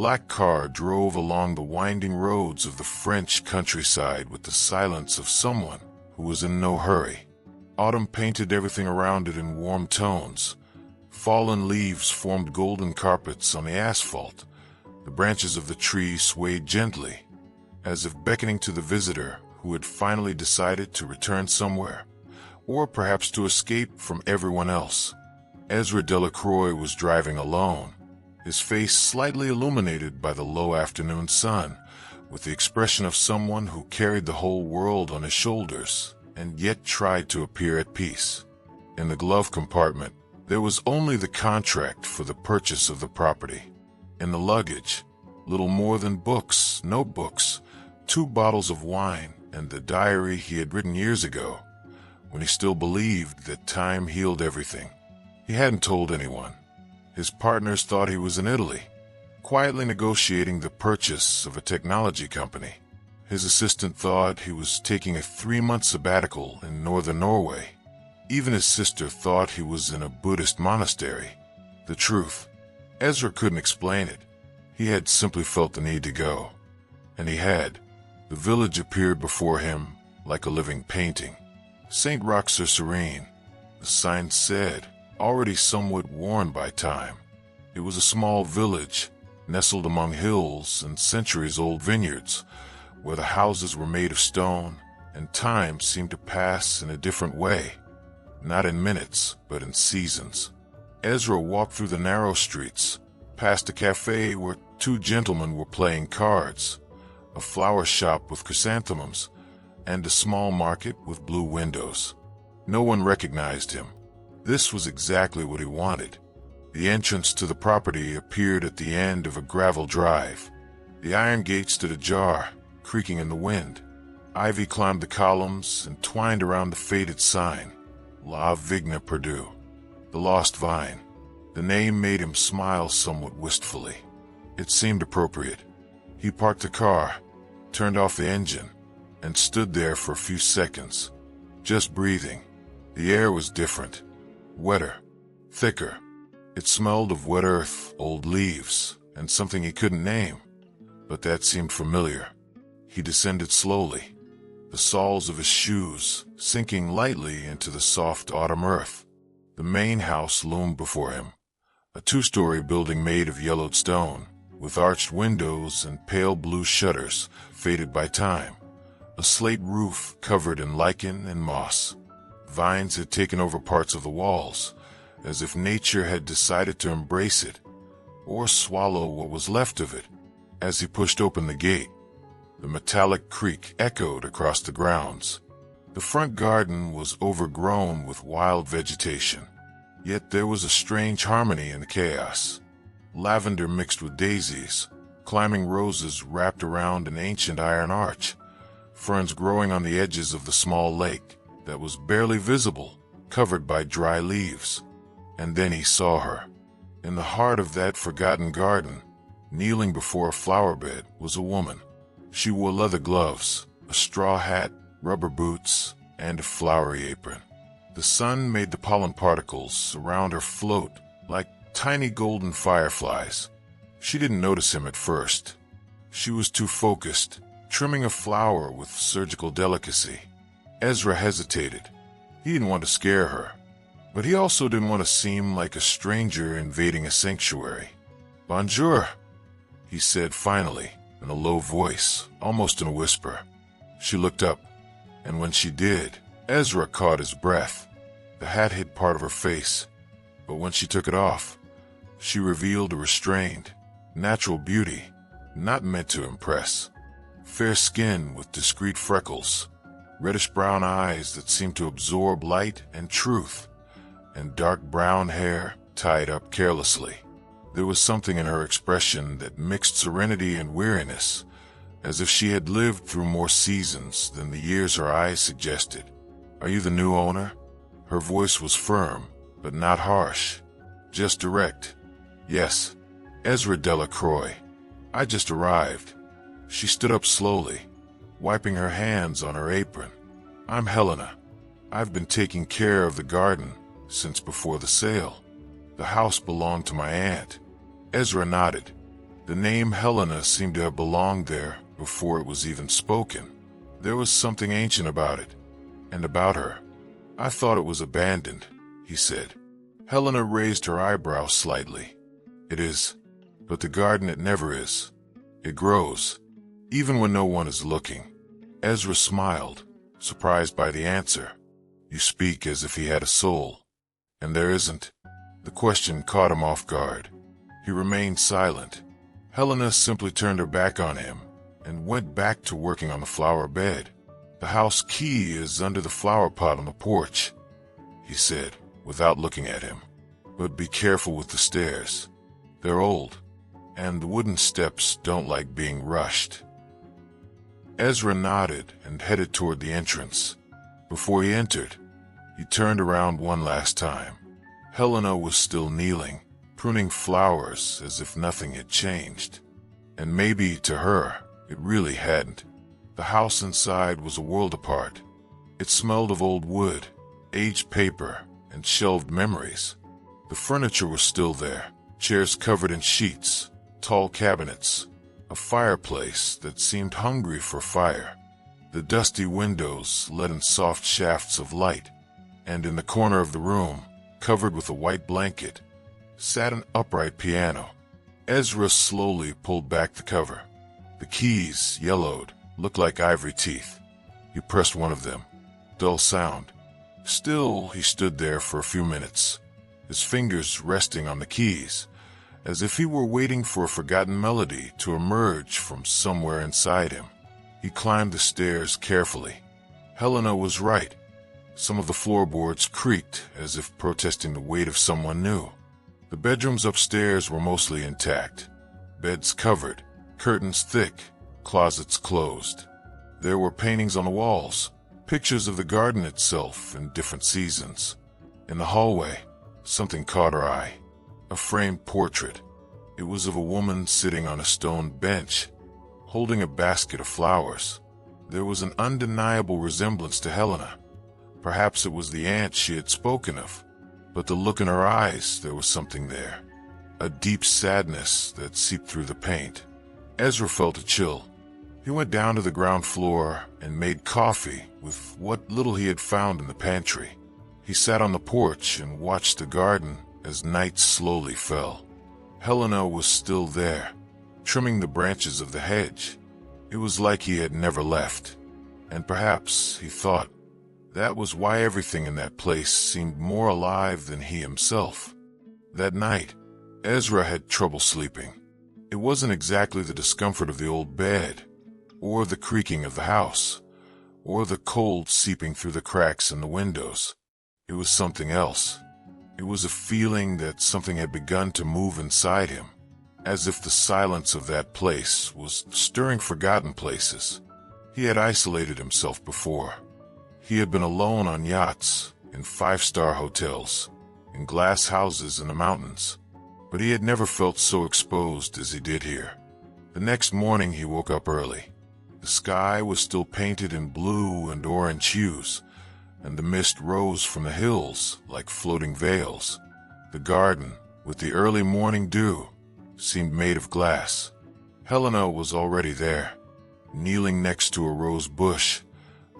black car drove along the winding roads of the French countryside with the silence of someone who was in no hurry. Autumn painted everything around it in warm tones. Fallen leaves formed golden carpets on the asphalt. The branches of the tree swayed gently, as if beckoning to the visitor who had finally decided to return somewhere, or perhaps to escape from everyone else. Ezra Delacroix was driving alone, his face slightly illuminated by the low afternoon sun, with the expression of someone who carried the whole world on his shoulders and yet tried to appear at peace. In the glove compartment, there was only the contract for the purchase of the property. In the luggage, little more than books, notebooks, 2 bottles of wine, and the diary he had written years ago, when he still believed that time healed everything. He hadn't told anyone. His partners thought he was in Italy, quietly negotiating the purchase of a technology company. His assistant thought he was taking a 3-month sabbatical in northern Norway. Even his sister thought he was in a Buddhist monastery. The truth, Ezra couldn't explain it. He had simply felt the need to go. And he had. The village appeared before him like a living painting. St. Roch-sur-Seine, the sign said, already somewhat worn by time. It was a small village, nestled among hills and centuries-old vineyards, where the houses were made of stone, and time seemed to pass in a different way, not in minutes, but in seasons. Ezra walked through the narrow streets, past a cafe where 2 gentlemen were playing cards, a flower shop with chrysanthemums, and a small market with blue windows. No one recognized him. This was exactly what he wanted. The entrance to the property appeared at the end of a gravel drive. The iron gate stood ajar, creaking in the wind. Ivy climbed the columns and twined around the faded sign, La Vigna Perdue, the lost vine. The name made him smile somewhat wistfully. It seemed appropriate. He parked the car, turned off the engine, and stood there for a few seconds, just breathing. The air was different, wetter, thicker. It smelled of wet earth, old leaves, and something he couldn't name, but that seemed familiar. He descended slowly, the soles of his shoes sinking lightly into the soft autumn earth. The main house loomed before him, a 2-story building made of yellowed stone, with arched windows and pale blue shutters faded by time. A slate roof covered in lichen and moss. Vines had taken over parts of the walls, as if nature had decided to embrace it, or swallow what was left of it. As he pushed open the gate, the metallic creak echoed across the grounds. The front garden was overgrown with wild vegetation, yet there was a strange harmony in the chaos. Lavender mixed with daisies, climbing roses wrapped around an ancient iron arch, ferns growing on the edges of the small lake that was barely visible, covered by dry leaves. And then he saw her. In the heart of that forgotten garden, kneeling before a flower bed, was a woman. She wore leather gloves, a straw hat, rubber boots, and a flowery apron. The sun made the pollen particles around her float like tiny golden fireflies. She didn't notice him at first. She was too focused, trimming a flower with surgical delicacy. Ezra hesitated. He didn't want to scare her, but he also didn't want to seem like a stranger invading a sanctuary. "Bonjour," he said finally, in a low voice, almost in a whisper. She looked up, and when she did, Ezra caught his breath. The hat hid part of her face, but when she took it off, she revealed a restrained, natural beauty, not meant to impress. Fair skin with discreet freckles, reddish-brown eyes that seemed to absorb light and truth, and dark brown hair tied up carelessly. There was something in her expression that mixed serenity and weariness, as if she had lived through more seasons than the years her eyes suggested. "Are you the new owner?" Her voice was firm, but not harsh, just direct. "Yes, Ezra Delacroix. I just arrived." She stood up slowly, wiping her hands on her apron. "I'm Helena. I've been taking care of the garden since before the sale. The house belonged to my aunt." Ezra nodded. The name Helena seemed to have belonged there before it was even spoken. There was something ancient about it, and about her. I thought it was abandoned, he said. Helena raised her eyebrows slightly. It is, but the garden it never is. It grows, even when no one is looking. Ezra smiled, surprised by the answer. You speak as if he had a soul, and there isn't. The question caught him off guard. He remained silent. Helena simply turned her back on him and went back to working on the flower bed. The house key is under the flower pot on the porch, he said, without looking at him. But be careful with the stairs. They're old, and the wooden steps don't like being rushed. Ezra nodded and headed toward the entrance. Before he entered, he turned around one last time. Helena was still kneeling, pruning flowers as if nothing had changed. And maybe to her, it really hadn't. The house inside was a world apart. It smelled of old wood, aged paper, and shelved memories. The furniture was still there, chairs covered in sheets, tall cabinets, a fireplace that seemed hungry for fire. The dusty windows let in soft shafts of light, and in the corner of the room, covered with a white blanket, sat an upright piano. Ezra slowly pulled back the cover. The keys, yellowed, looked like ivory teeth. He pressed one of them. Dull sound. Still, he stood there for a few minutes, his fingers resting on the keys, as if he were waiting for a forgotten melody to emerge from somewhere inside him. He climbed the stairs carefully. Helena was right. Some of the floorboards creaked as if protesting the weight of someone new. The bedrooms upstairs were mostly intact. Beds covered, curtains thick, closets closed. There were paintings on the walls, pictures of the garden itself in different seasons. In the hallway, something caught her eye. A framed portrait. It was of a woman sitting on a stone bench, holding a basket of flowers. There was an undeniable resemblance to Helena. Perhaps it was the aunt she had spoken of, but the look in her eyes, there was something there. A deep sadness that seeped through the paint. Ezra felt a chill. He went down to the ground floor and made coffee with what little he had found in the pantry. He sat on the porch and watched the garden as night slowly fell. Helena was still there, trimming the branches of the hedge. It was like he had never left. And perhaps, he thought, that was why everything in that place seemed more alive than he himself. That night, Ezra had trouble sleeping. It wasn't exactly the discomfort of the old bed, or the creaking of the house, or the cold seeping through the cracks in the windows. It was something else. It was a feeling that something had begun to move inside him, as if the silence of that place was stirring forgotten places. He had isolated himself before. He had been alone on yachts, in five-star hotels, in glass houses in the mountains, but he had never felt so exposed as he did here. The next morning he woke up early. The sky was still painted in blue and orange hues, and the mist rose from the hills like floating veils. The garden, with the early morning dew, seemed made of glass. Helena was already there, kneeling next to a rose bush,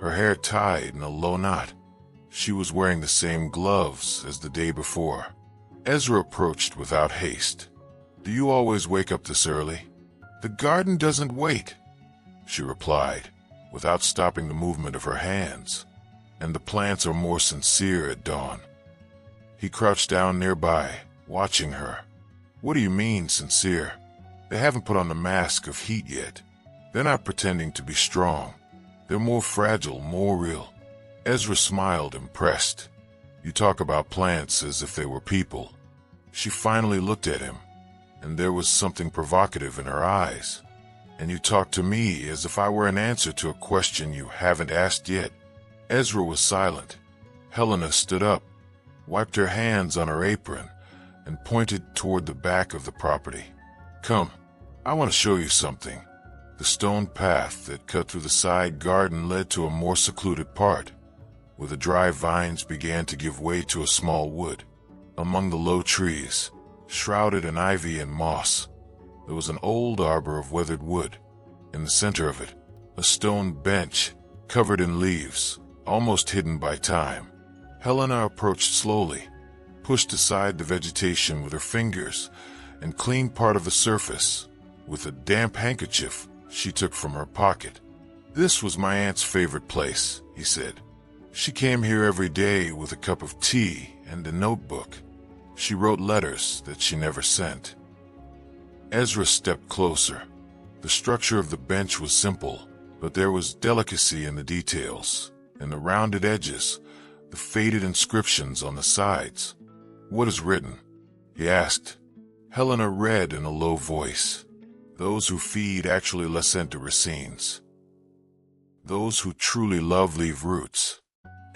her hair tied in a low knot. She was wearing the same gloves as the day before. Ezra approached without haste. "Do you always wake up this early?" "The garden doesn't wait," she replied, without stopping the movement of her hands. "And the plants are more sincere at dawn." He crouched down nearby, watching her. "What do you mean, sincere? They haven't put on the mask of heat yet. They're not pretending to be strong. They're more fragile, more real." Ezra smiled, impressed. "You talk about plants as if they were people." She finally looked at him, and there was something provocative in her eyes. "And you talk to me as if I were an answer to a question you haven't asked yet." Ezra was silent. Helena stood up, wiped her hands on her apron, and pointed toward the back of the property. "Come, I want to show you something." The stone path that cut through the side garden led to a more secluded part, where the dry vines began to give way to a small wood. Among the low trees, shrouded in ivy and moss, There was an old arbor of weathered wood. In the center of it, a stone bench, covered in leaves, almost hidden by time. Helena approached slowly, pushed aside the vegetation with her fingers, and cleaned part of the surface with a damp handkerchief she took from her pocket. "This was my aunt's favorite place," he said. "She came here every day with a cup of tea and a notebook. She wrote letters that she never sent." Ezra stepped closer. The structure of the bench was simple, but there was delicacy in the details, in the rounded edges, the faded inscriptions on the sides. "What is written?" he asked. Helena read in a low voice. "Those who feed actually listen to racines. Those who truly love leave roots."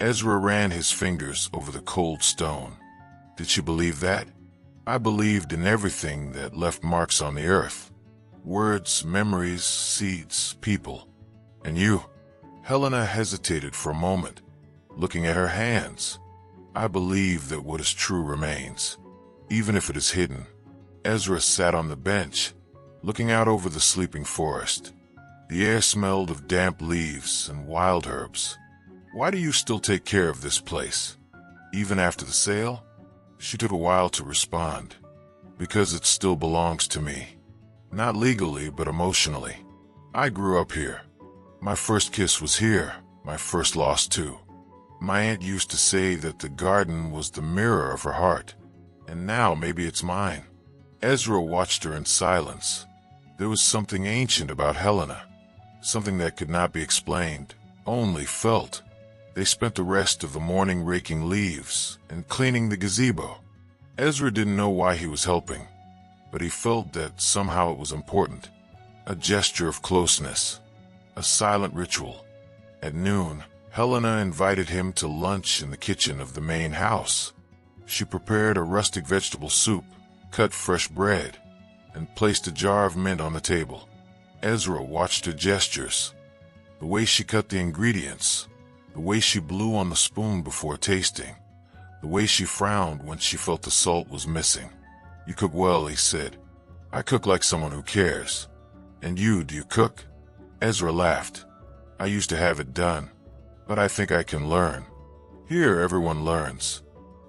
Ezra ran his fingers over the cold stone. Did she believe that? I believed in everything that left marks on the earth. Words, memories, seeds, people. And you? Helena hesitated for a moment, looking at her hands. "I believe that what is true remains, even if it is hidden." Ezra sat on the bench, looking out over the sleeping forest. The air smelled of damp leaves and wild herbs. "Why do you still take care of this place, even after the sale?" She took a while to respond. "Because it still belongs to me. Not legally, but emotionally. I grew up here. My first kiss was here, my first loss too. My aunt used to say that the garden was the mirror of her heart, and now maybe it's mine." Ezra watched her in silence. There was something ancient about Helena, something that could not be explained, only felt. They spent the rest of the morning raking leaves and cleaning the gazebo. Ezra didn't know why he was helping, but he felt that somehow it was important. A gesture of closeness, a silent ritual. At noon, Helena invited him to lunch in the kitchen of the main house. She prepared a rustic vegetable soup, cut fresh bread, and placed a jar of mint on the table. Ezra watched her gestures, the way she cut the ingredients, the way she blew on the spoon before tasting, the way she frowned when she felt the salt was missing. "You cook well," he said. "I cook like someone who cares." "And you, do you cook?" Ezra laughed. "I used to have it done, but I think I can learn. Here everyone learns.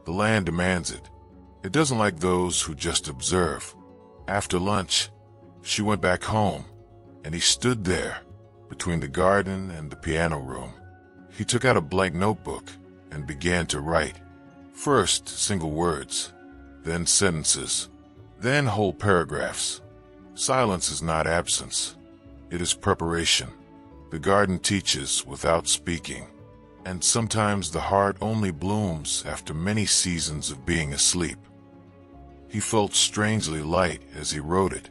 The land demands it. It doesn't like those who just observe." After lunch, she went back home, and he stood there, between the garden and the piano room. He took out a blank notebook and began to write. First, single words, then sentences, then whole paragraphs. Silence is not absence. It is preparation. The garden teaches without speaking, and sometimes the heart only blooms after many seasons of being asleep. He felt strangely light as he wrote it,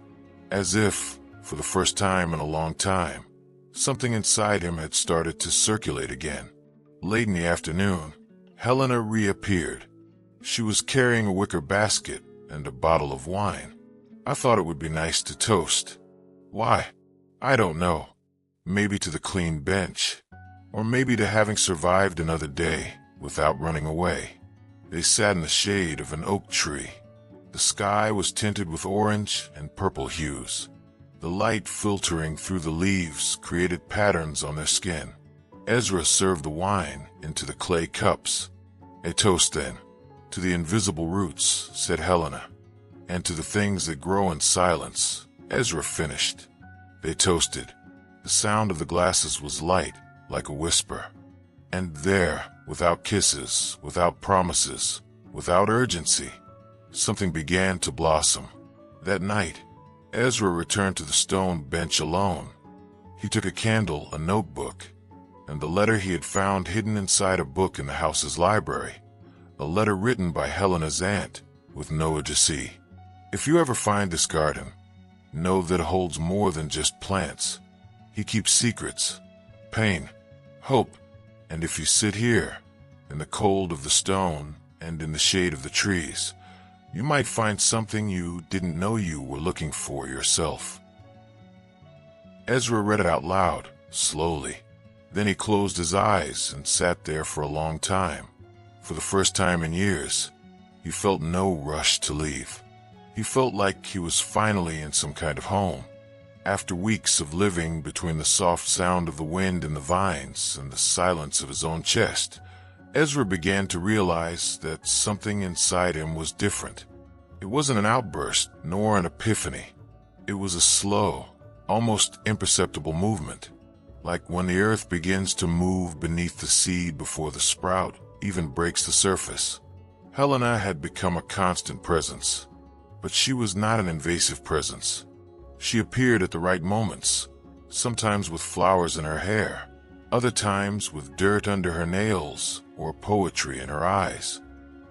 as if, for the first time in a long time, something inside him had started to circulate again. Late in the afternoon, Helena reappeared. She was carrying a wicker basket and a bottle of wine. "I thought it would be nice to toast." "Why?" "I don't know. Maybe to the clean bench, or maybe to having survived another day without running away." They sat in the shade of an oak tree. The sky was tinted with orange and purple hues. The light filtering through the leaves created patterns on their skin. Ezra served the wine into the clay cups. "A toast, then. To the invisible roots," said Helena. "And to the things that grow in silence," Ezra finished. They toasted. The sound of the glasses was light, like a whisper. And there, without kisses, without promises, without urgency, something began to blossom. That night, Ezra returned to the stone bench alone. He took a candle, a notebook, and the letter he had found hidden inside a book in the house's library. A letter written by Helena's aunt, with no addressee. "If you ever find this garden, know that it holds more than just plants. He keeps secrets, pain, hope, and if you sit here, in the cold of the stone and in the shade of the trees, you might find something you didn't know you were looking for yourself." Ezra read it out loud, slowly. Then he closed his eyes and sat there for a long time. For the first time in years, he felt no rush to leave. He felt like he was finally in some kind of home. After weeks of living between the soft sound of the wind in the vines and the silence of his own chest, Ezra began to realize that something inside him was different. It wasn't an outburst, nor an epiphany. It was a slow, almost imperceptible movement, like when the earth begins to move beneath the seed before the sprout even breaks the surface. Helena had become a constant presence, but she was not an invasive presence. She appeared at the right moments, sometimes with flowers in her hair, other times with dirt under her nails or poetry in her eyes.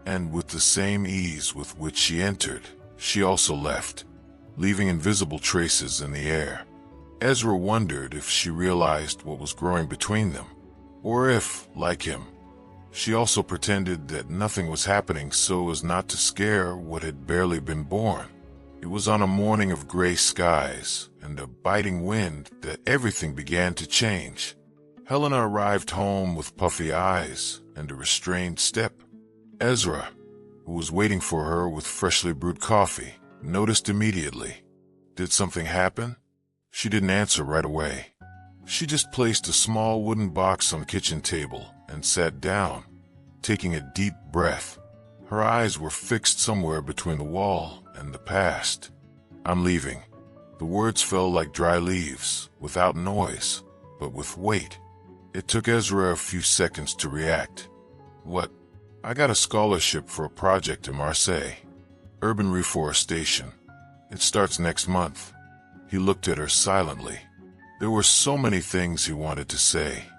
And with the same ease with which she entered, she also left, leaving invisible traces in the air. Ezra wondered if she realized what was growing between them, or if, like him, she also pretended that nothing was happening so as not to scare what had barely been born. It was on a morning of gray skies and a biting wind that everything began to change. Helena arrived home with puffy eyes and a restrained step. Ezra, who was waiting for her with freshly brewed coffee, noticed immediately. Did something happen? She didn't answer right away. She just placed a small wooden box on the kitchen table and sat down, taking a deep breath. Her eyes were fixed somewhere between the wall and the past. "I'm leaving." The words fell like dry leaves, without noise, but with weight. It took Ezra a few seconds to react. "What?" "I got a scholarship for a project in Marseille. Urban reforestation. It starts next month." He looked at her silently. There were so many things he wanted to say,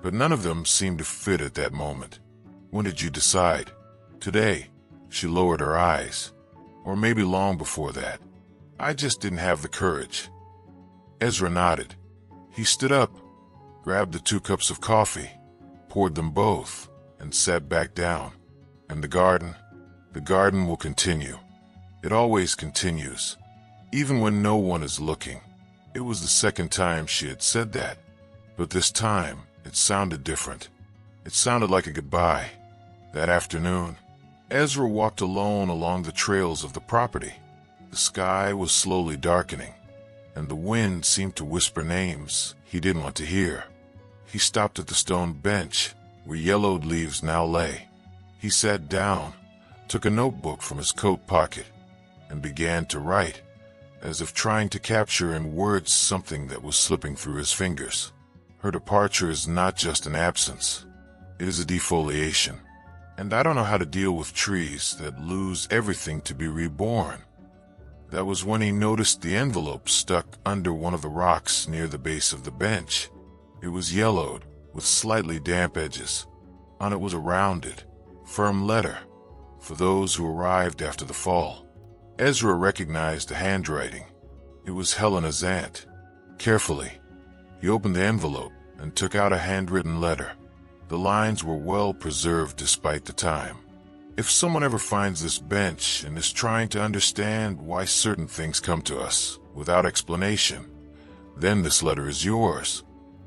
but none of them seemed to fit at that moment. "When did you decide?" "Today." She lowered her eyes. "Or maybe long before that. I just didn't have the courage." Ezra nodded. He stood up, grabbed the 2 cups of coffee, poured them both, and sat back down. "And the garden? The garden will continue. It always continues, even when no one is looking." It was the second time she had said that, but this time it sounded different. It sounded like a goodbye. That afternoon, Ezra walked alone along the trails of the property. The sky was slowly darkening, and the wind seemed to whisper names he didn't want to hear. He stopped at the stone bench where yellowed leaves now lay. He sat down, took a notebook from his coat pocket, and began to write, as if trying to capture in words something that was slipping through his fingers. Her departure is not just an absence. It is a defoliation. And I don't know how to deal with trees that lose everything to be reborn. That was when he noticed the envelope stuck under one of the rocks near the base of the bench. It was yellowed, with slightly damp edges. On it was a rounded, firm letter, for those who arrived after the fall. Ezra recognized the handwriting. It was Helena's aunt. Carefully, he opened the envelope and took out a handwritten letter. The lines were well preserved despite the time. "If someone ever finds this bench and is trying to understand why certain things come to us without explanation, then this letter is yours.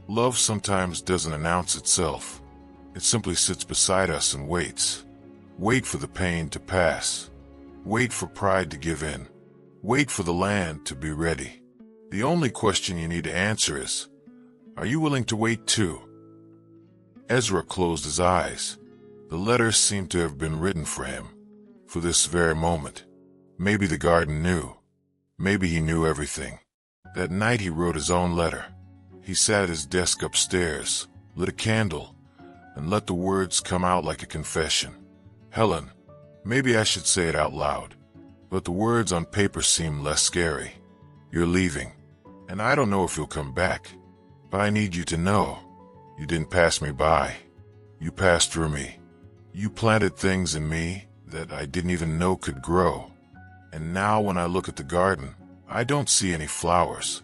Love sometimes doesn't announce itself. It simply sits beside us and waits. Wait for the pain to pass. Wait for pride to give in. Wait for the land to be ready. The only question you need to answer is, are you willing to wait too?" Ezra closed his eyes. The letter seemed to have been written for him, for this very moment. Maybe the garden knew. Maybe he knew everything. That night he wrote his own letter. He sat at his desk upstairs, lit a candle, and let the words come out like a confession. "Helen, maybe I should say it out loud, but the words on paper seem less scary. You're leaving, and I don't know if you'll come back, but I need you to know you didn't pass me by. You passed through me. You planted things in me that I didn't even know could grow. And now when I look at the garden, I don't see any flowers.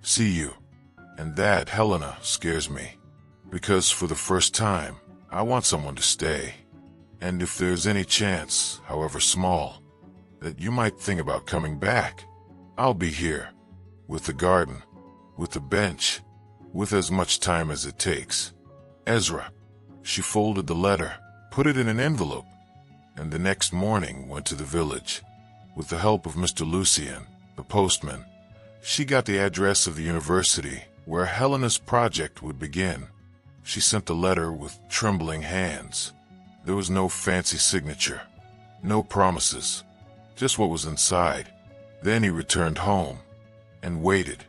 See you. And that, Helena, scares me. Because for the first time, I want someone to stay. And if there's any chance, however small, that you might think about coming back, I'll be here. With the garden, with the bench, with as much time as it takes. Ezra." She folded the letter, put it in an envelope, and the next morning went to the village. With the help of Mr. Lucien, the postman, she got the address of the university where Helena's project would begin. She sent the letter with trembling hands. There was no fancy signature, no promises, just what was inside. Then he returned home and waited.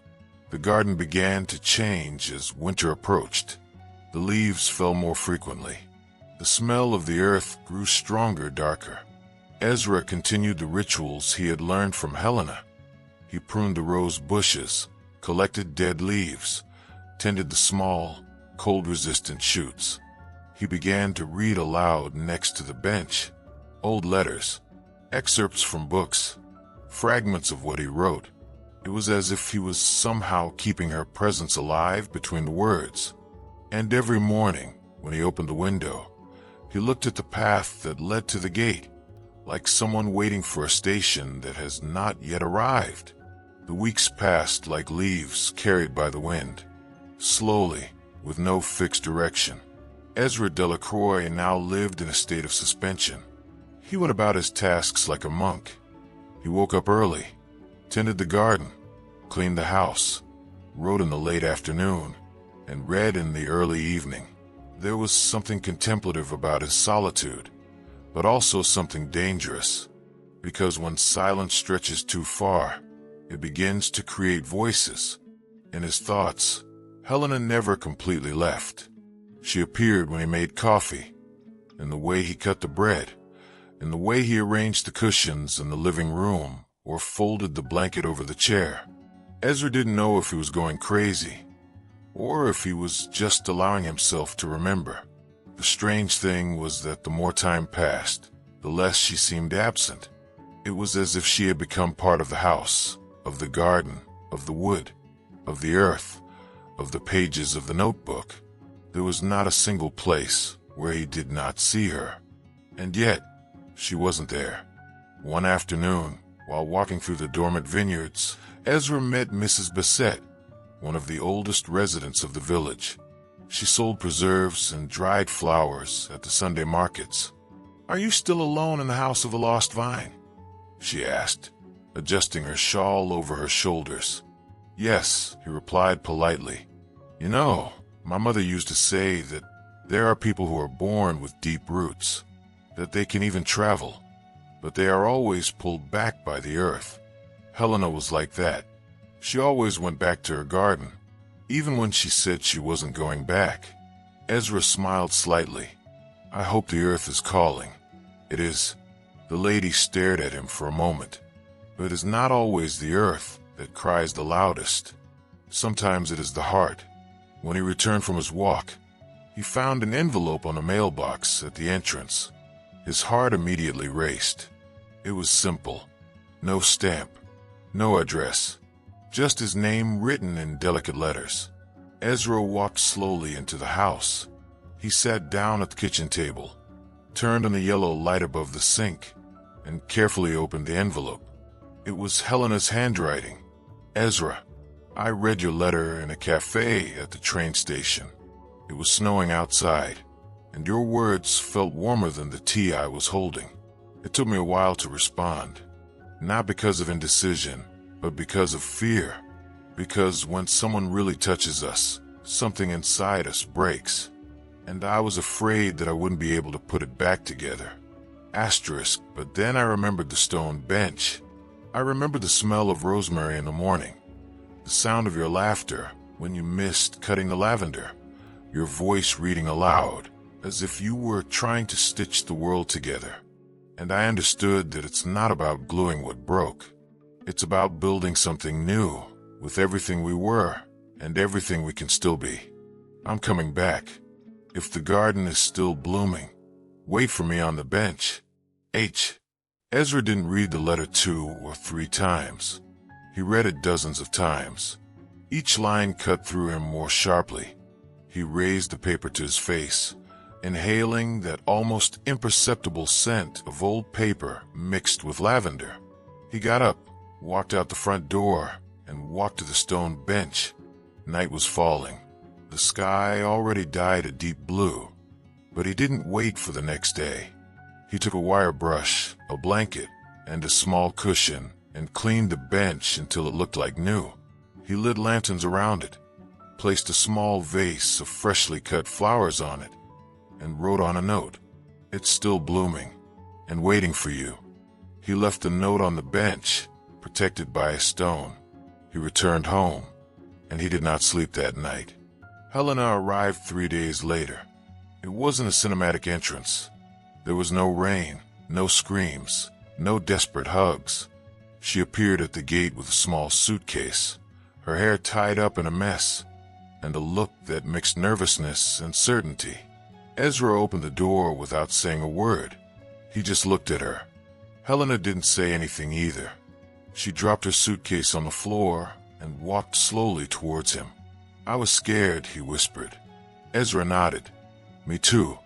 The garden began to change as winter approached. The leaves fell more frequently. The smell of the earth grew stronger, darker. Ezra continued the rituals he had learned from Helena. He pruned the rose bushes, collected dead leaves, tended the small, cold-resistant shoots. He began to read aloud next to the bench, old letters, excerpts from books, fragments of what he wrote. It was as if he was somehow keeping her presence alive between the words. And every morning, when he opened the window, he looked at the path that led to the gate, like someone waiting for a station that has not yet arrived. The weeks passed like leaves carried by the wind, slowly, with no fixed direction. Ezra Delacroix now lived in a state of suspension. He went about his tasks like a monk. He woke up early, tended the garden, cleaned the house, wrote in the late afternoon, and read in the early evening. There was something contemplative about his solitude, but also something dangerous, because when silence stretches too far, it begins to create voices. In his thoughts, Helena never completely left. She appeared when he made coffee, in the way he cut the bread, in the way he arranged the cushions in the living room or folded the blanket over the chair. Ezra didn't know if he was going crazy, or if he was just allowing himself to remember. The strange thing was that the more time passed, the less she seemed absent. It was as if she had become part of the house, of the garden, of the wood, of the earth, of the pages of the notebook. There was not a single place where he did not see her. And yet, she wasn't there. One afternoon, while walking through the dormant vineyards, Ezra met Mrs. Bassett, one of the oldest residents of the village. She sold preserves and dried flowers at the Sunday markets. "Are you still alone in the house of the lost vine?" she asked, adjusting her shawl over her shoulders. "Yes," he replied politely. "You know, my mother used to say that there are people who are born with deep roots, that they can even travel, but they are always pulled back by the earth. Helena was like that. She always went back to her garden, even when she said she wasn't going back." Ezra smiled slightly. "I hope the earth is calling." "It is." The lady stared at him for a moment. "But it is not always the earth that cries the loudest. Sometimes it is the heart." When he returned from his walk, he found an envelope on a mailbox at the entrance. His heart immediately raced. It was simple. No stamp, no address, just his name written in delicate letters. Ezra walked slowly into the house. He sat down at the kitchen table, turned on the yellow light above the sink, and carefully opened the envelope. It was Helena's handwriting. "Ezra, I read your letter in a cafe at the train station. It was snowing outside, and your words felt warmer than the tea I was holding. It took me a while to respond, not because of indecision, but because of fear. Because when someone really touches us, something inside us breaks. And I was afraid that I wouldn't be able to put it back together. Asterisk, but then I remembered the stone bench. I remembered the smell of rosemary in the morning, the sound of your laughter when you missed cutting the lavender, your voice reading aloud, as if you were trying to stitch the world together. And I understood that it's not about gluing what broke. It's about building something new, with everything we were, and everything we can still be. I'm coming back. If the garden is still blooming, wait for me on the bench. H." Ezra didn't read the letter 2 or 3 times. He read it dozens of times. Each line cut through him more sharply. He raised the paper to his face, inhaling that almost imperceptible scent of old paper mixed with lavender. He got up, walked out the front door, and walked to the stone bench. Night was falling. The sky already dyed a deep blue, but he didn't wait for the next day. He took a wire brush, a blanket, and a small cushion and cleaned the bench until it looked like new. He lit lanterns around it, placed a small vase of freshly cut flowers on it, and wrote on a note, "It's still blooming and waiting for you." He left the note on the bench, protected by a stone. He returned home, and he did not sleep that night. Helena arrived 3 days later. It wasn't a cinematic entrance. There was no rain, no screams, no desperate hugs. She appeared at the gate with a small suitcase, her hair tied up in a mess, and a look that mixed nervousness and certainty. Ezra opened the door without saying a word. He just looked at her. Helena didn't say anything either. She dropped her suitcase on the floor and walked slowly towards him. "I was scared," he whispered. Ezra nodded. "Me too,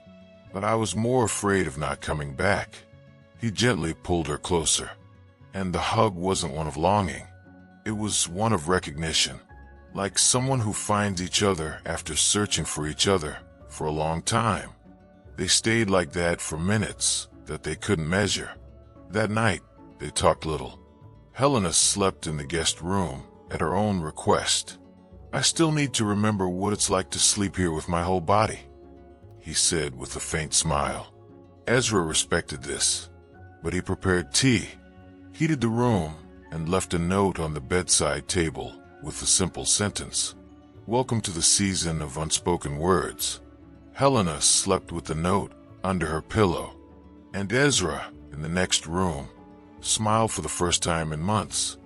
but I was more afraid of not coming back." He gently pulled her closer, and the hug wasn't one of longing. It was one of recognition, like someone who finds each other after searching for each other for a long time. They stayed like that for minutes that they couldn't measure. That night, they talked little. Helena slept in the guest room at her own request. "I still need to remember what it's like to sleep here with my whole body," he said with a faint smile. Ezra respected this, but he prepared tea, heated the room, and left a note on the bedside table with the simple sentence, "Welcome to the season of unspoken words." Helena slept with the note under her pillow, and Ezra, in the next room, smiled for the first time in months.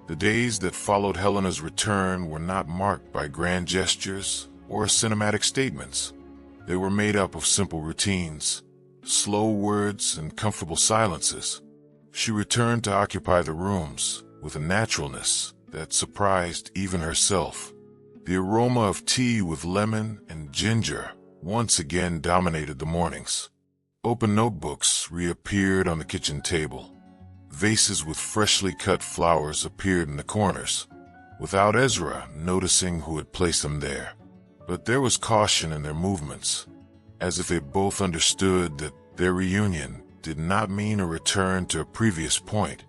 The days that followed Helena's return were not marked by grand gestures or cinematic statements. They were made up of simple routines, slow words, and comfortable silences. She returned to occupy the rooms with a naturalness that surprised even herself. The aroma of tea with lemon and ginger once again dominated the mornings. Open notebooks reappeared on the kitchen table. Vases with freshly cut flowers appeared in the corners, without Ezra noticing who had placed them there. But there was caution in their movements, as if they both understood that their reunion did not mean a return to a previous point,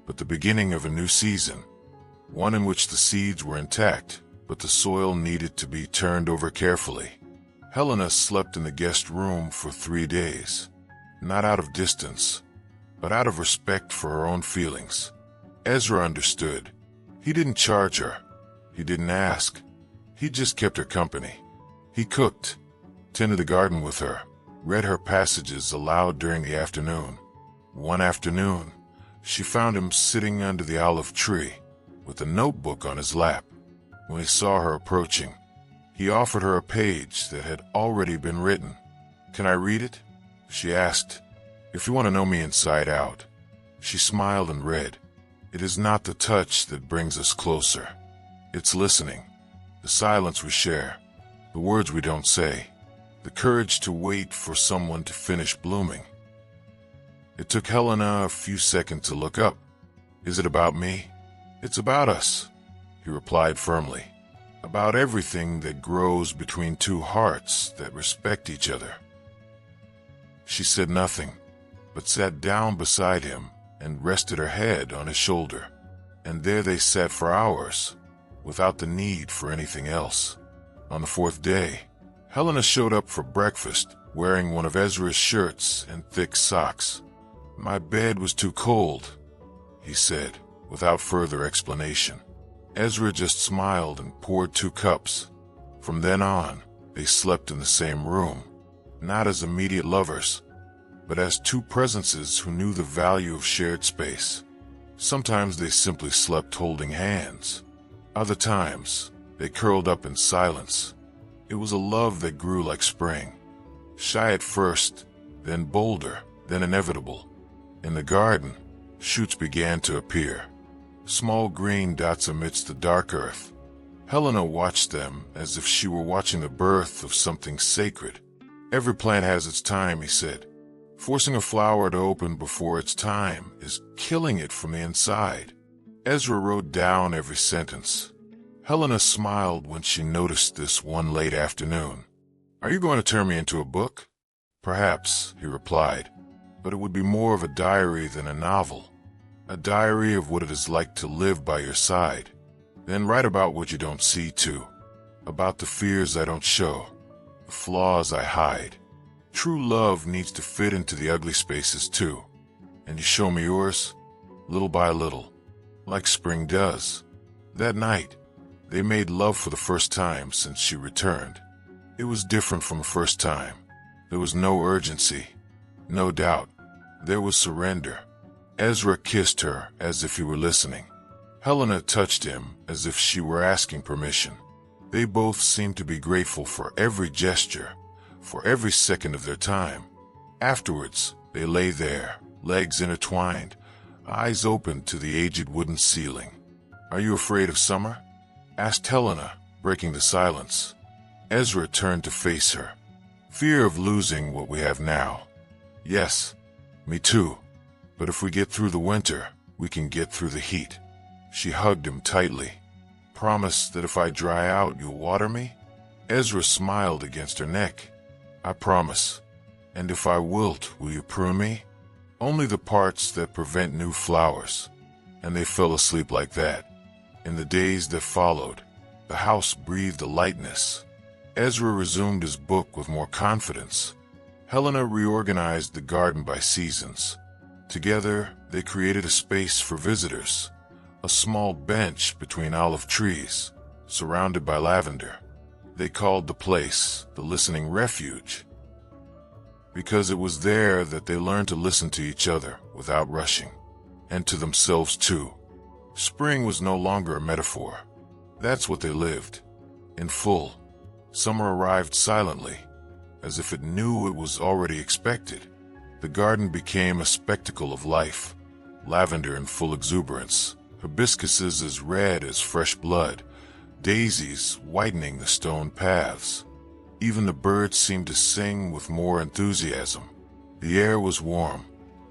but the beginning of a new season, one in which the seeds were intact, but the soil needed to be turned over carefully. Helena slept in the guest room for 3 days, not out of distance, but out of respect for her own feelings. Ezra understood. He didn't charge her. He didn't ask. He just kept her company. He cooked, tended the garden with her, read her passages aloud during the afternoon. One afternoon, she found him sitting under the olive tree, with a notebook on his lap. When he saw her approaching, he offered her a page that had already been written. "Can I read it?" she asked. "If you want to know me inside out." She smiled and read. "It is not the touch that brings us closer. It's listening, the silence we share, the words we don't say, the courage to wait for someone to finish blooming." It took Helena a few seconds to look up. "Is it about me?" "It's about us," he replied firmly. "About everything that grows between two hearts that respect each other." She said nothing, but sat down beside him and rested her head on his shoulder. And there they sat for hours, without the need for anything else. On the 4th day, Helena showed up for breakfast, wearing one of Ezra's shirts and thick socks. "My bed was too cold," he said, without further explanation. Ezra just smiled and poured 2 cups. From then on, they slept in the same room, not as immediate lovers, but as 2 presences who knew the value of shared space. Sometimes they simply slept holding hands. Other times, they curled up in silence. It was a love that grew like spring, shy at first, then bolder, then inevitable. In the garden, shoots began to appear, small green dots amidst the dark earth. Helena watched them as if she were watching the birth of something sacred. "Every plant has its time," he said. "Forcing a flower to open before its time is killing it from the inside." Ezra wrote down every sentence. Helena smiled when she noticed this one late afternoon. "Are you going to turn me into a book?" "Perhaps," he replied, "but it would be more of a diary than a novel." A diary of what it is like to live by your side. Then write about what you don't see too. About the fears I don't show. The flaws I hide. True love needs to fit into the ugly spaces too. And you show me yours, little by little, like spring does. That night, they made love for the first time since she returned. It was different from the first time. There was no urgency, no doubt. There was surrender. Ezra kissed her as if he were listening. Helena touched him as if she were asking permission. They both seemed to be grateful for every gesture, for every second of their time. Afterwards, they lay there, legs intertwined, eyes open to the aged wooden ceiling. "Are you afraid of summer?" asked Helena, breaking the silence. Ezra turned to face her. "Fear of losing what we have now." "Yes, me too. But if we get through the winter, we can get through the heat." She hugged him tightly. "Promise that if I dry out, you'll water me?" Ezra smiled against her neck. "I promise. And if I wilt, will you prune me?" "Only the parts that prevent new flowers." And they fell asleep like that. In the days that followed, the house breathed a lightness. Ezra resumed his book with more confidence. Helena reorganized the garden by seasons. Together, they created a space for visitors, a small bench between olive trees, surrounded by lavender. They called the place the Listening Refuge, because it was there that they learned to listen to each other without rushing, and to themselves too. Spring was no longer a metaphor. That's what they lived, in full. Summer arrived silently, as if it knew it was already expected. The garden became a spectacle of life, lavender in full exuberance, hibiscuses as red as fresh blood, daisies whitening the stone paths. Even the birds seemed to sing with more enthusiasm. The air was warm,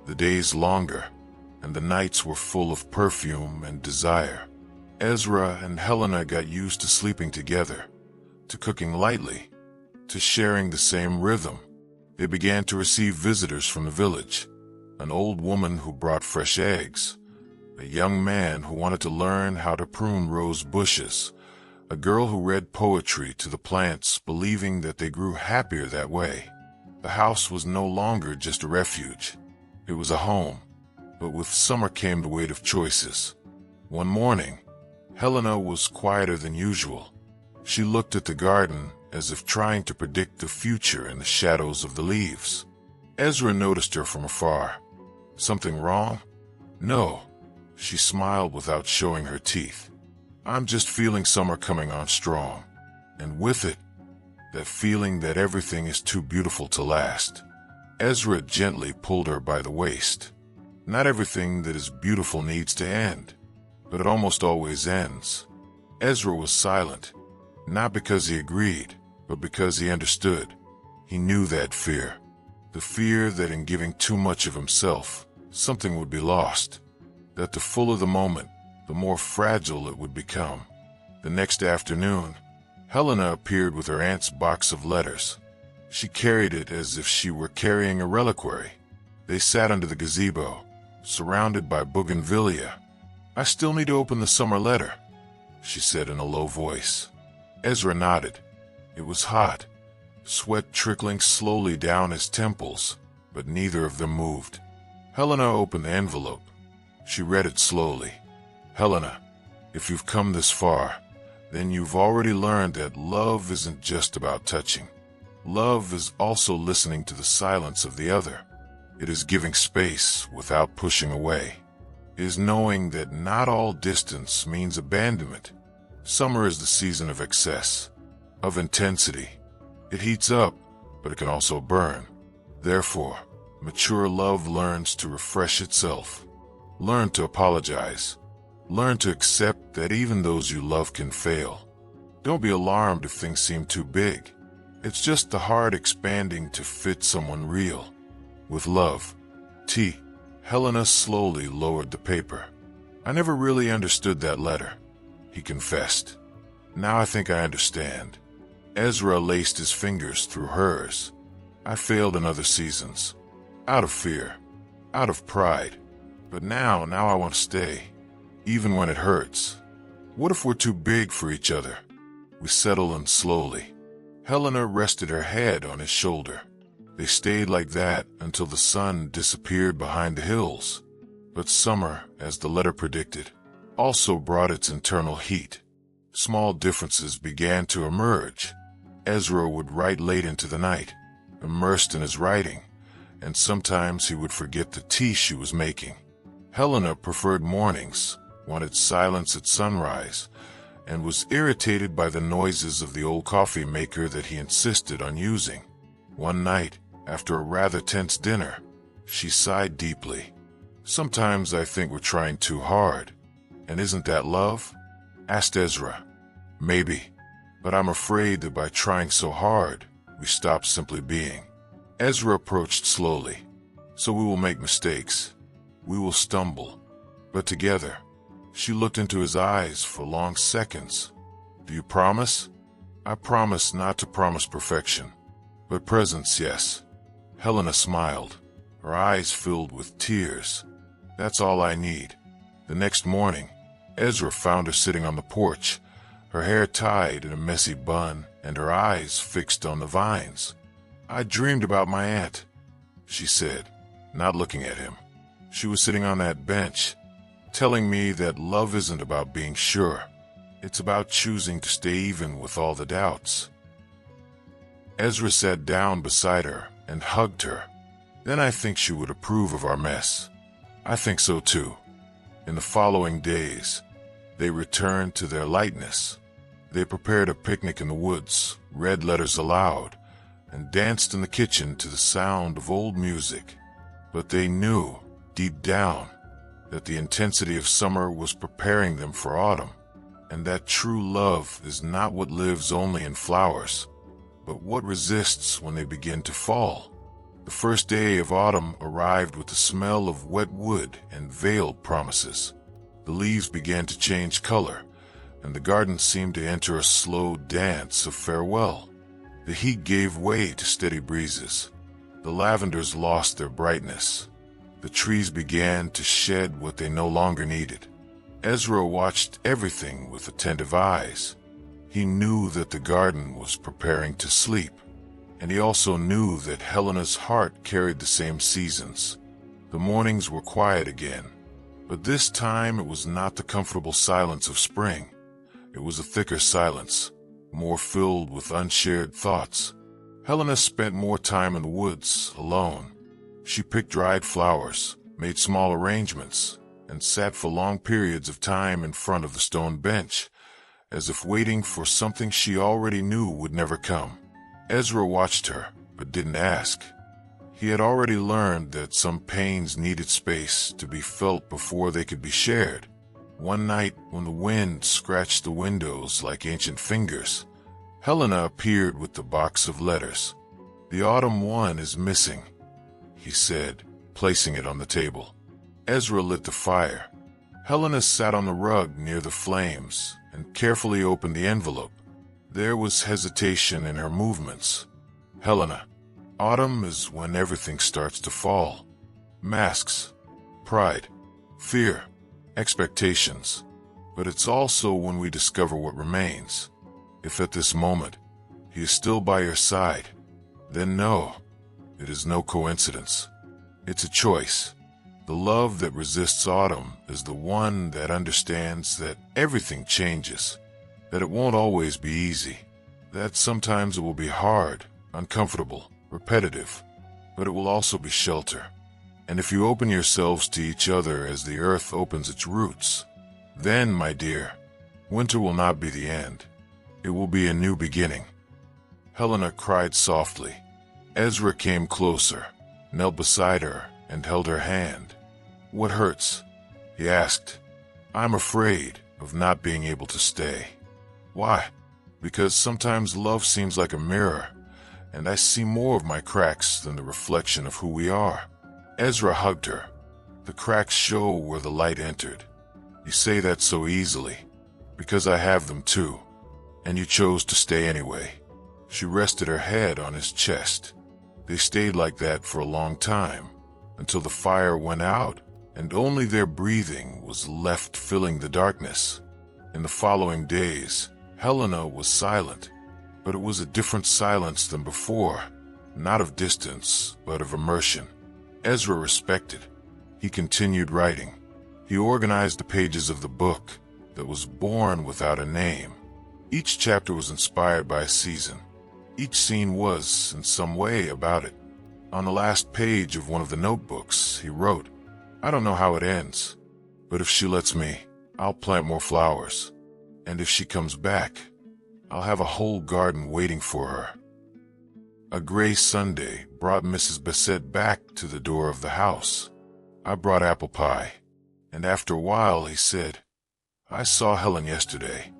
the days longer, and the nights were full of perfume and desire. Ezra and Helena got used to sleeping together, to cooking lightly, to sharing the same rhythm. They began to receive visitors from the village, an old woman who brought fresh eggs, a young man who wanted to learn how to prune rose bushes, a girl who read poetry to the plants, believing that they grew happier that way. The house was no longer just a refuge. It was a home, but with summer came the weight of choices. One morning, Helena was quieter than usual. She looked at the garden as if trying to predict the future in the shadows of the leaves. Ezra noticed her from afar. "Something wrong?" "No." She smiled without showing her teeth. "I'm just feeling summer coming on strong. And with it, that feeling that everything is too beautiful to last." Ezra gently pulled her by the waist. "Not everything that is beautiful needs to end, but it almost always ends." Ezra was silent, not because he agreed, but because he understood. He knew that fear. The fear that in giving too much of himself, something would be lost. That the fuller the moment, the more fragile it would become. The next afternoon, Helena appeared with her aunt's box of letters. She carried it as if she were carrying a reliquary. They sat under the gazebo, surrounded by bougainvillea. "I still need to open the summer letter," she said in a low voice. Ezra nodded. It was hot, sweat trickling slowly down his temples, but neither of them moved. Helena opened the envelope. She read it slowly. "Helena, if you've come this far, then you've already learned that love isn't just about touching. Love is also listening to the silence of the other. It is giving space without pushing away. It is knowing that not all distance means abandonment. Summer is the season of excess, of intensity. It heats up, but it can also burn. Therefore, mature love learns to refresh itself. Learn to apologize. Learn to accept that even those you love can fail. Don't be alarmed if things seem too big. It's just the heart expanding to fit someone real. With love, T." Helena slowly lowered the paper. "I never really understood that letter," he confessed. "Now I think I understand." Ezra laced his fingers through hers. "I failed in other seasons. Out of fear. Out of pride. But now I want to stay, even when it hurts. What if we're too big for each other? We settle in slowly. Helena rested her head on his shoulder. They stayed like that until the sun disappeared behind the hills. But summer, as the letter predicted, also brought its internal heat. Small differences began to emerge. Ezra would write late into the night, immersed in his writing, and sometimes he would forget the tea she was making. Helena preferred mornings, wanted silence at sunrise, and was irritated by the noises of the old coffee maker that he insisted on using. One night, after a rather tense dinner, she sighed deeply. "Sometimes I think we're trying too hard. And isn't that love?" asked Ezra. "Maybe, but I'm afraid that by trying so hard, we stop simply being." Ezra approached slowly. "So we will make mistakes. We will stumble. But together." She looked into his eyes for long seconds. "Do you promise?" "I promise not to promise perfection. But presence, yes." Helena smiled. Her eyes filled with tears. "That's all I need." The next morning, Ezra found her sitting on the porch, her hair tied in a messy bun and her eyes fixed on the vines. "I dreamed about my aunt," she said, not looking at him. "She was sitting on that bench, telling me that love isn't about being sure. It's about choosing to stay even with all the doubts." Ezra sat down beside her and hugged her. "Then I think she would approve of our mess." "I think so too." In the following days, they returned to their lightness. They prepared a picnic in the woods, read letters aloud, and danced in the kitchen to the sound of old music. But they knew, deep down, that the intensity of summer was preparing them for autumn, and that true love is not what lives only in flowers, but what resists when they begin to fall. The first day of autumn arrived with the smell of wet wood and veiled promises. The leaves began to change color, and the garden seemed to enter a slow dance of farewell. The heat gave way to steady breezes. The lavenders lost their brightness. The trees began to shed what they no longer needed. Ezra watched everything with attentive eyes. He knew that the garden was preparing to sleep, and he also knew that Helena's heart carried the same seasons. The mornings were quiet again, but this time it was not the comfortable silence of spring. It was a thicker silence, more filled with unshared thoughts. Helena spent more time in the woods, alone. She picked dried flowers, made small arrangements, and sat for long periods of time in front of the stone bench, as if waiting for something she already knew would never come. Ezra watched her, but didn't ask. He had already learned that some pains needed space to be felt before they could be shared. One night, when the wind scratched the windows like ancient fingers, Helena appeared with the box of letters. "The autumn one is missing," he said, placing it on the table. Ezra lit the fire. Helena sat on the rug near the flames and carefully opened the envelope. There was hesitation in her movements. "Helena, autumn is when everything starts to fall. Masks, pride, fear, expectations. But it's also when we discover what remains. If at this moment he is still by your side, then know it is no coincidence. It's a choice. The love that resists autumn is the one that understands that everything changes, that it won't always be easy, that sometimes it will be hard, uncomfortable, repetitive, but it will also be shelter. And if you open yourselves to each other as the earth opens its roots, then, my dear, winter will not be the end. It will be a new beginning." Helena cried softly. Ezra came closer, knelt beside her, and held her hand. "What hurts?" he asked. "I'm afraid of not being able to stay." "Why?" "Because sometimes love seems like a mirror, and I see more of my cracks than the reflection of who we are." Ezra hugged her. "The cracks show where the light entered. You say that so easily, because I have them too, and you chose to stay anyway." She rested her head on his chest. They stayed like that for a long time, until the fire went out and only their breathing was left filling the darkness. In the following days, Helena was silent, but it was a different silence than before, not of distance, but of immersion. Ezra respected. He continued writing. He organized the pages of the book that was born without a name. Each chapter was inspired by a season. Each scene was, in some way, about it. On the last page of one of the notebooks, he wrote, "I don't know how it ends, but if she lets me, I'll plant more flowers. And if she comes back, I'll have a whole garden waiting for her." A gray Sunday brought Mrs. Bassett back to the door of the house. "I brought apple pie." And after a while he said, "I saw Helen yesterday.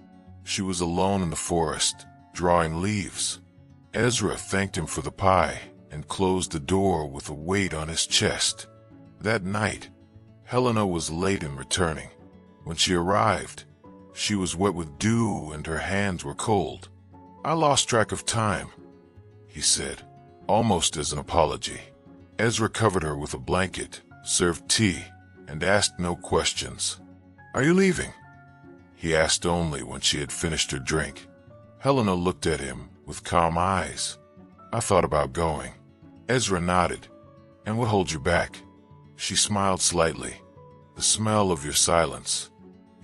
She was alone in the forest, drawing leaves." Ezra thanked him for the pie and closed the door with a weight on his chest. That night, Helena was late in returning. When she arrived, she was wet with dew and her hands were cold. "I lost track of time," he said, almost as an apology. Ezra covered her with a blanket, served tea, and asked no questions. "Are you leaving?" he asked only when she had finished her drink. Helena looked at him with calm eyes. "I thought about going." Ezra nodded. "And what holds you back?" She smiled slightly. "The smell of your silence."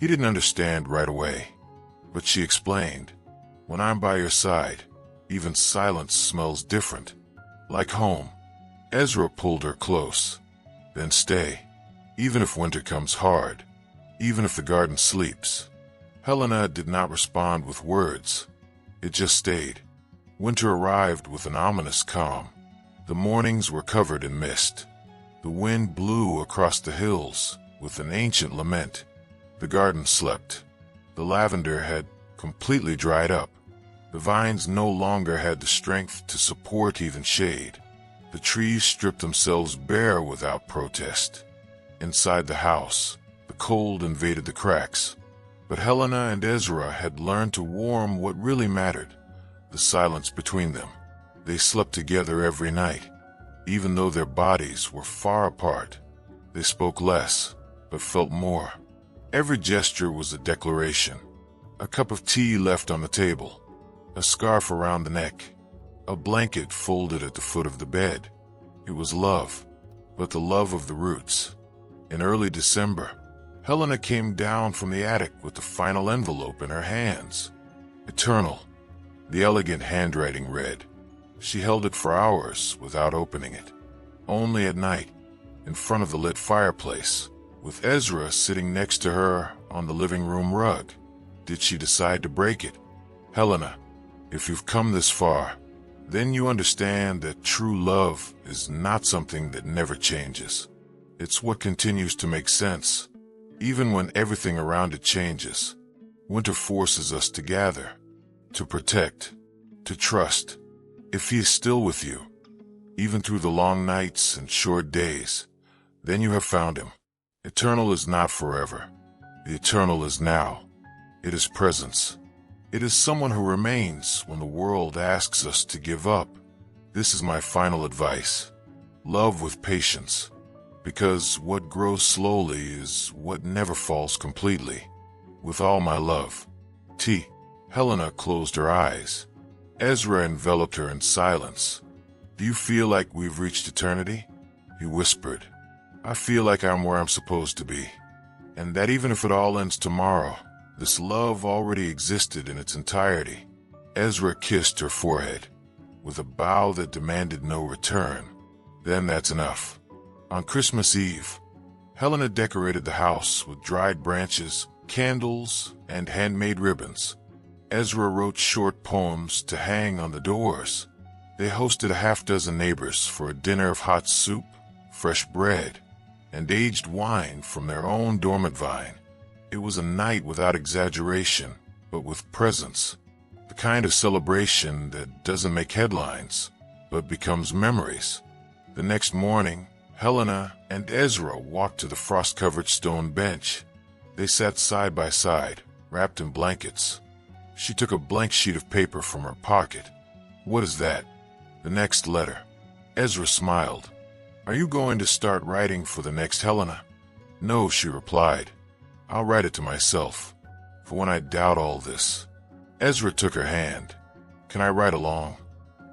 He didn't understand right away, but she explained, "When I'm by your side, even silence smells different, like home." Ezra pulled her close. "Then stay, even if winter comes hard, even if the garden sleeps." Helena did not respond with words. It just stayed. Winter arrived with an ominous calm. The mornings were covered in mist. The wind blew across the hills with an ancient lament. The garden slept. The lavender had completely dried up. The vines no longer had the strength to support even shade. The trees stripped themselves bare without protest. Inside the house, the cold invaded the cracks. But Helena and Ezra had learned to warm what really mattered, the silence between them. They slept together every night, even though their bodies were far apart. They spoke less, but felt more. Every gesture was a declaration. A cup of tea left on the table, a scarf around the neck, a blanket folded at the foot of the bed. It was love, but the love of the roots. In early December, Helena came down from the attic with the final envelope in her hands. Eternal, the elegant handwriting read. She held it for hours without opening it. Only at night, in front of the lit fireplace, with Ezra sitting next to her on the living room rug, did she decide to break it. "Helena, if you've come this far, then you understand that true love is not something that never changes. It's what continues to make sense, even when everything around it changes. Winter forces us to gather, to protect, to trust. If he is still with you, even through the long nights and short days, then you have found him. Eternal is not forever. The eternal is now. It is presence. It is someone who remains when the world asks us to give up. This is my final advice. Love with patience, because what grows slowly is what never falls completely. With all my love. T. Helena closed her eyes. Ezra enveloped her in silence. "Do you feel like we've reached eternity?" He whispered. "I feel like I'm where I'm supposed to be, and that even if it all ends tomorrow, this love already existed in its entirety." Ezra kissed her forehead, with a bow that demanded no return. "Then that's enough." On Christmas Eve, Helena decorated the house with dried branches, candles, and handmade ribbons. Ezra wrote short poems to hang on the doors. They hosted a half-dozen neighbors for a dinner of hot soup, fresh bread, and aged wine from their own dormant vine. It was a night without exaggeration, but with presence. The kind of celebration that doesn't make headlines, but becomes memories. The next morning, Helena and Ezra walked to the frost-covered stone bench. They sat side by side, wrapped in blankets. She took a blank sheet of paper from her pocket. "What is that?" "The next letter." Ezra smiled. "Are you going to start writing for the next Helena?" No, she replied. I'll write it to myself, for when I doubt all this. Ezra took her hand. Can I write along?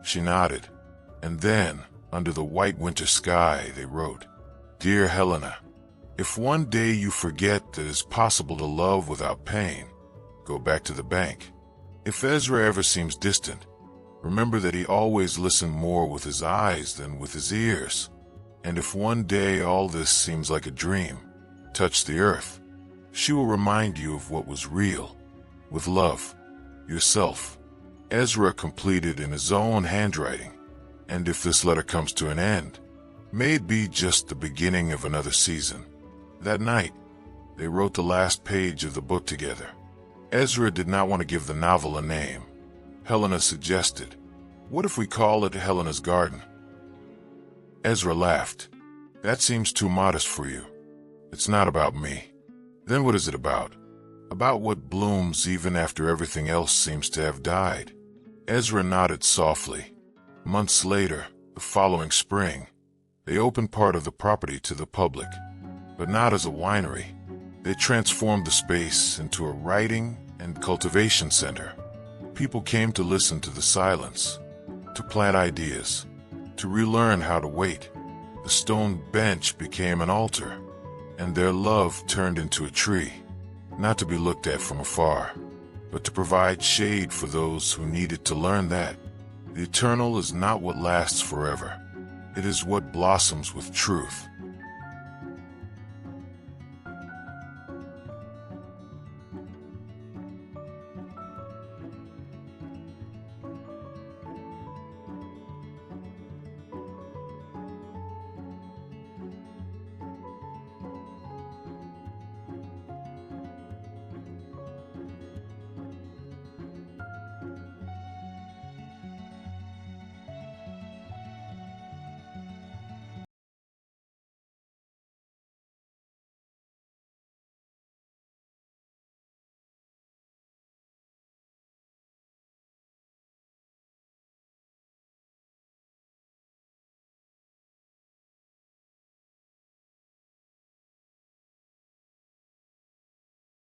She nodded. And then, under the white winter sky, they wrote, Dear Helena, if one day you forget that it's possible to love without pain, go back to the bank. If Ezra ever seems distant, remember that he always listened more with his eyes than with his ears. And if one day all this seems like a dream, touch the earth. She will remind you of what was real. With love, yourself. Ezra completed in his own handwriting. And if this letter comes to an end, may it be just the beginning of another season. That night, they wrote the last page of the book together. Ezra did not want to give the novel a name. Helena suggested, What if we call it Helena's Garden? Ezra laughed. That seems too modest for you. It's not about me. Then what is it about? About what blooms even after everything else seems to have died. Ezra nodded softly. Months later, the following spring, they opened part of the property to the public, but not as a winery. They transformed the space into a writing and cultivation center. People came to listen to the silence, to plant ideas, to relearn how to wait. The stone bench became an altar, and their love turned into a tree, not to be looked at from afar, but to provide shade for those who needed to learn that the eternal is not what lasts forever. It is what blossoms with truth.